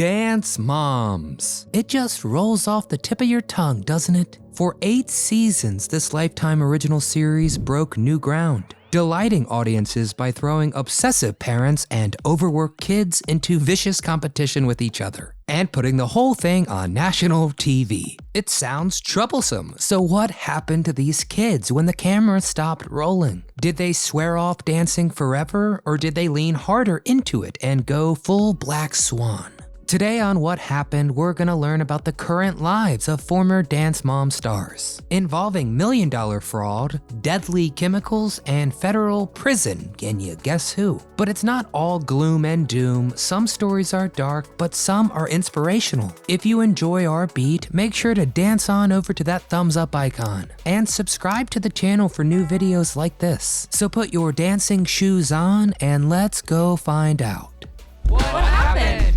Dance Moms. It just rolls off the tip of your tongue, doesn't it? For 8 seasons, this Lifetime original series broke new ground, delighting audiences by throwing obsessive parents and overworked kids into vicious competition with each other, and putting the whole thing on national TV. It sounds troublesome, so what happened to these kids when the camera stopped rolling? Did they swear off dancing forever, or did they lean harder into it and go full Black Swan? Today on What Happened, we're gonna learn about the current lives of former Dance Mom stars, involving million-dollar fraud, deadly chemicals, and federal prison. Can you guess who? But it's not all gloom and doom. Some stories are dark, but some are inspirational. If you enjoy our beat, make sure to dance on over to that thumbs up icon, and subscribe to the channel for new videos like this. So put your dancing shoes on, and let's go find out. What happened?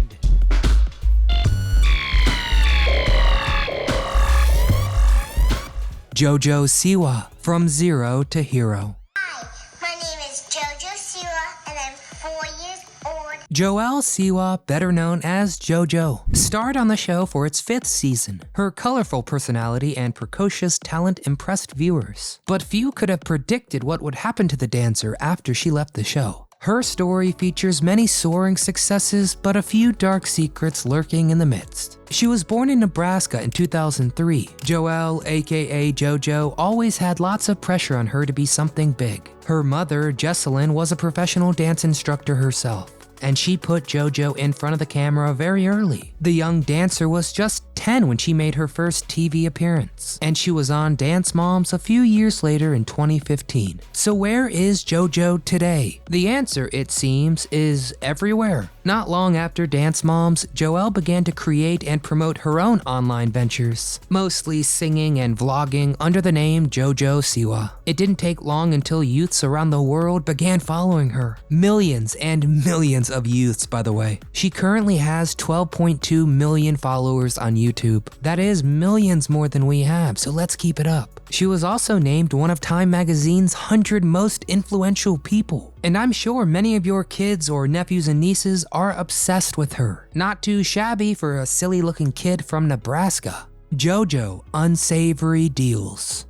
JoJo Siwa, from zero to hero. Hi, my name is JoJo Siwa and I'm 4 years old. Joelle Siwa, better known as JoJo, starred on the show for its 5th season. Her colorful personality and precocious talent impressed viewers, but few could have predicted what would happen to the dancer after she left the show. Her story features many soaring successes, but a few dark secrets lurking in the midst. She was born in Nebraska in 2003. Joelle, aka JoJo, always had lots of pressure on her to be something big. Her mother, Jesselyn, was a professional dance instructor herself, and she put JoJo in front of the camera very early. The young dancer was just 10 when she made her first TV appearance, and she was on Dance Moms a few years later in 2015. So where is JoJo today? The answer, it seems, is everywhere. Not long after Dance Moms, Joelle began to create and promote her own online ventures, mostly singing and vlogging under the name JoJo Siwa. It didn't take long until youths around the world began following her. Millions and millions of youths, by the way. She currently has 12.2 million followers on YouTube. That is millions more than we have, so let's keep it up. She was also named one of Time Magazine's 100 most influential people. And I'm sure many of your kids or nephews and nieces are obsessed with her. Not too shabby for a silly looking kid from Nebraska. JoJo Unsavory Deals.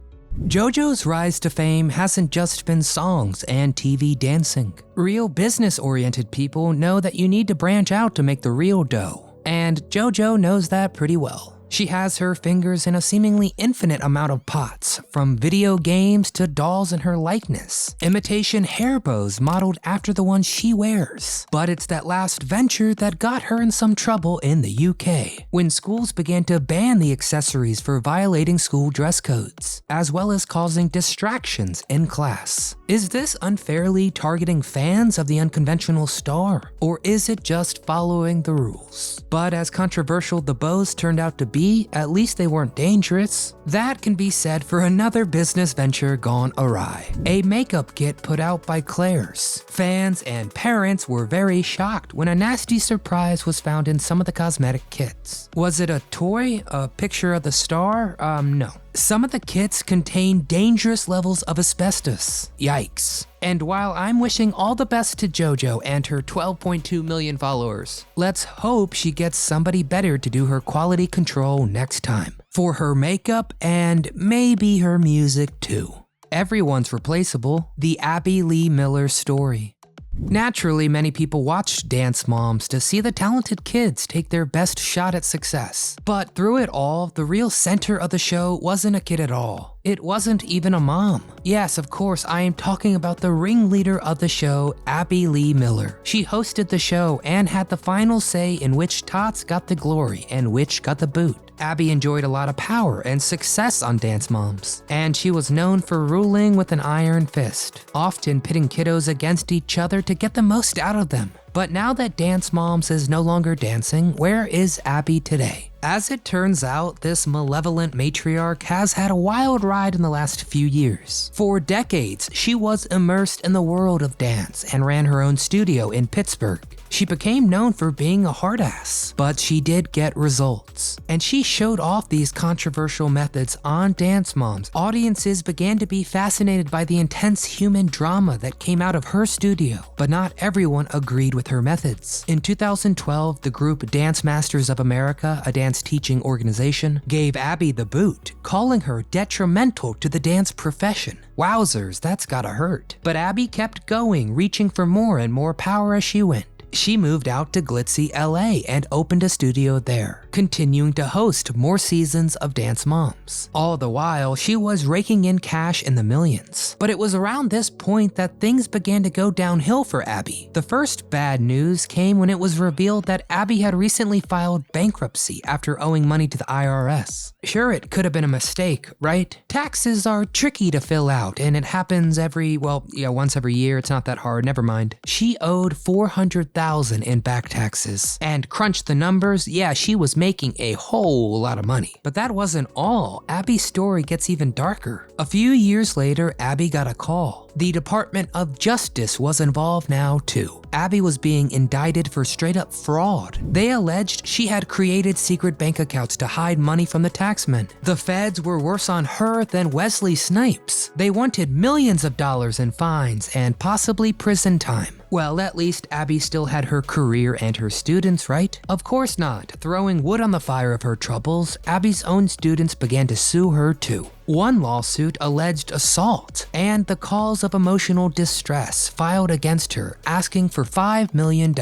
JoJo's rise to fame hasn't just been songs and TV dancing. Real business-oriented people know that you need to branch out to make the real dough, and JoJo knows that pretty well. She has her fingers in a seemingly infinite amount of pots, from video games to dolls in her likeness, imitation hair bows modeled after the ones she wears. But it's that last venture that got her in some trouble in the UK, when schools began to ban the accessories for violating school dress codes, as well as causing distractions in class. Is this unfairly targeting fans of the unconventional star, or is it just following the rules? But as controversial the bows turned out to be, at least they weren't dangerous. That can be said for another business venture gone awry. A makeup kit put out by Claire's. Fans and parents were very shocked when a nasty surprise was found in some of the cosmetic kits. Was it a toy? A picture of the star? No. Some of the kits contain dangerous levels of asbestos. Yikes. And while I'm wishing all the best to JoJo and her 12.2 million followers, let's hope she gets somebody better to do her quality control next time. For her makeup and maybe her music too. Everyone's replaceable. The Abby Lee Miller story. Naturally, many people watched Dance Moms to see the talented kids take their best shot at success. But through it all, the real center of the show wasn't a kid at all. It wasn't even a mom. Yes, of course, I am talking about the ringleader of the show, Abby Lee Miller. She hosted the show and had the final say in which tots got the glory and which got the boot. Abby enjoyed a lot of power and success on Dance Moms, and she was known for ruling with an iron fist, often pitting kiddos against each other to get the most out of them. But now that Dance Moms is no longer dancing, where is Abby today? As it turns out, this malevolent matriarch has had a wild ride in the last few years. For decades, she was immersed in the world of dance and ran her own studio in Pittsburgh. She became known for being a hard ass, but she did get results. And she showed off these controversial methods on Dance Moms. Audiences began to be fascinated by the intense human drama that came out of her studio, but not everyone agreed with her methods. In 2012, the group Dance Masters of America, a dance teaching organization, gave Abby the boot, calling her detrimental to the dance profession. Wowzers, that's gotta hurt. But Abby kept going, reaching for more and more power as she went. She moved out to glitzy LA and opened a studio there, continuing to host more seasons of Dance Moms. All the while, she was raking in cash in the millions. But it was around this point that things began to go downhill for Abby. The first bad news came when it was revealed that Abby had recently filed bankruptcy after owing money to the IRS. Sure, it could have been a mistake, right? Taxes are tricky to fill out, and it happens once every year. It's not that hard, never mind. She owed $400,000 in back taxes. And crunch the numbers, yeah, she was making a whole lot of money. But that wasn't all. Abby's story gets even darker. A few years later, Abby got a call. The Department of Justice was involved now too. Abby was being indicted for straight up fraud. They alleged she had created secret bank accounts to hide money from the taxmen. The feds were worse on her than Wesley Snipes. They wanted millions of dollars in fines and possibly prison time. Well, at least Abby still had her career and her students, right? Of course not. Throwing wood on the fire of her troubles, Abby's own students began to sue her too. One lawsuit alleged assault and the cause of emotional distress filed against her, asking for $5 million.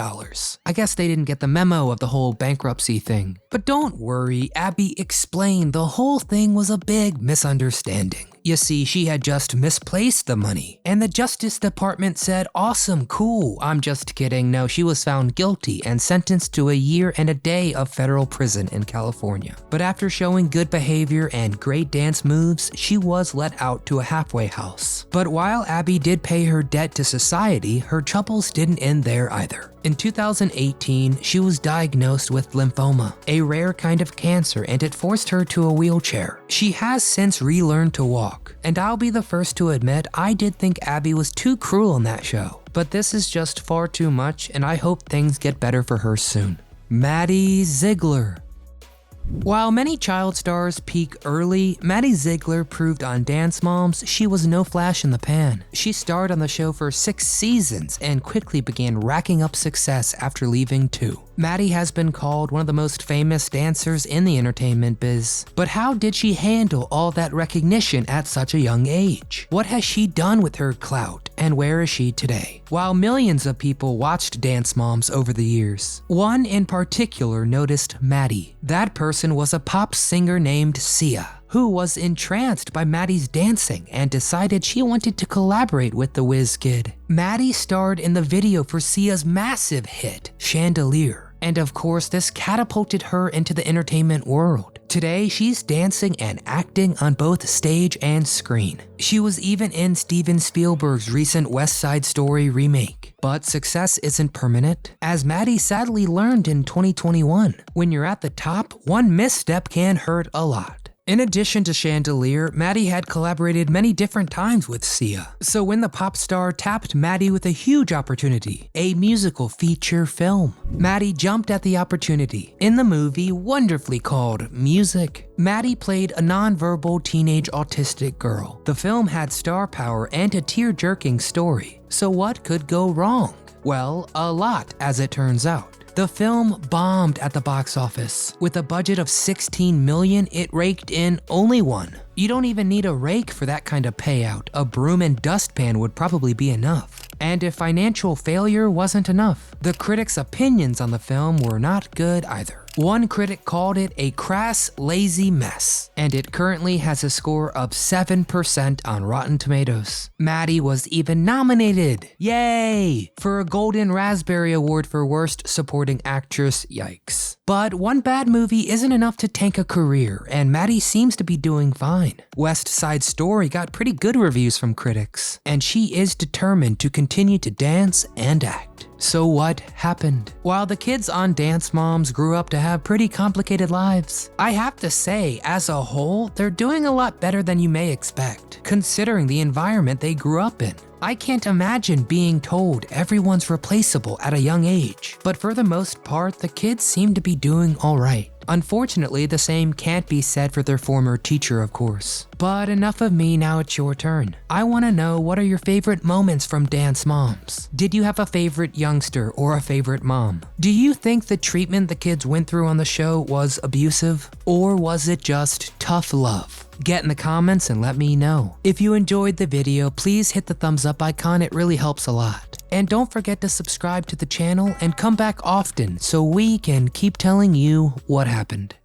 I guess they didn't get the memo of the whole bankruptcy thing. But don't worry, Abby explained the whole thing was a big misunderstanding. You see, she had just misplaced the money, and the Justice Department said, awesome, cool. I'm just kidding. No, she was found guilty and sentenced to a year and a day of federal prison in California. But after showing good behavior and great dance moves, she was let out to a halfway house. But while Abby did pay her debt to society, her troubles didn't end there either. In 2018, she was diagnosed with lymphoma, a rare kind of cancer, and it forced her to a wheelchair. She has since relearned to walk, and I'll be the first to admit I did think Abby was too cruel in that show. But this is just far too much, and I hope things get better for her soon. Maddie Ziegler. While many child stars peak early, Maddie Ziegler proved on Dance Moms she was no flash in the pan. She starred on the show for 6 seasons and quickly began racking up success after leaving 2. Maddie has been called one of the most famous dancers in the entertainment biz. But how did she handle all that recognition at such a young age? What has she done with her clout, and where is she today? While millions of people watched Dance Moms over the years, one in particular noticed Maddie. That person was a pop singer named Sia, who was entranced by Maddie's dancing and decided she wanted to collaborate with the whiz kid. Maddie starred in the video for Sia's massive hit, Chandelier. And of course, this catapulted her into the entertainment world. Today, she's dancing and acting on both stage and screen. She was even in Steven Spielberg's recent West Side Story remake. But success isn't permanent, as Maddie sadly learned in 2021. When you're at the top, one misstep can hurt a lot. In addition to Chandelier, Maddie had collaborated many different times with Sia. So when the pop star tapped Maddie with a huge opportunity, a musical feature film, Maddie jumped at the opportunity. In the movie wonderfully called Music, Maddie played a nonverbal teenage autistic girl. The film had star power and a tear-jerking story. So what could go wrong? Well, a lot, as it turns out. The film bombed at the box office. With a budget of $16 million, it raked in only $1. You don't even need a rake for that kind of payout. A broom and dustpan would probably be enough. And if financial failure wasn't enough, the critics' opinions on the film were not good either. One critic called it a crass, lazy mess, and it currently has a score of 7% on Rotten Tomatoes. Maddie was even nominated, yay, for a Golden Raspberry Award for Worst Supporting Actress, yikes. But one bad movie isn't enough to tank a career, and Maddie seems to be doing fine. West Side Story got pretty good reviews from critics, and she is determined to continue to dance and act. So what happened? While the kids on Dance Moms grew up to have pretty complicated lives, I have to say, as a whole, they're doing a lot better than you may expect, considering the environment they grew up in. I can't imagine being told everyone's replaceable at a young age, but for the most part, the kids seem to be doing alright. Unfortunately, the same can't be said for their former teacher, of course. But enough of me, now it's your turn. I want to know, what are your favorite moments from Dance Moms? Did you have a favorite youngster or a favorite mom? Do you think the treatment the kids went through on the show was abusive? Or was it just tough love? Get in the comments and let me know. If you enjoyed the video, please hit the thumbs up icon, it really helps a lot. And don't forget to subscribe to the channel and come back often so we can keep telling you what happened.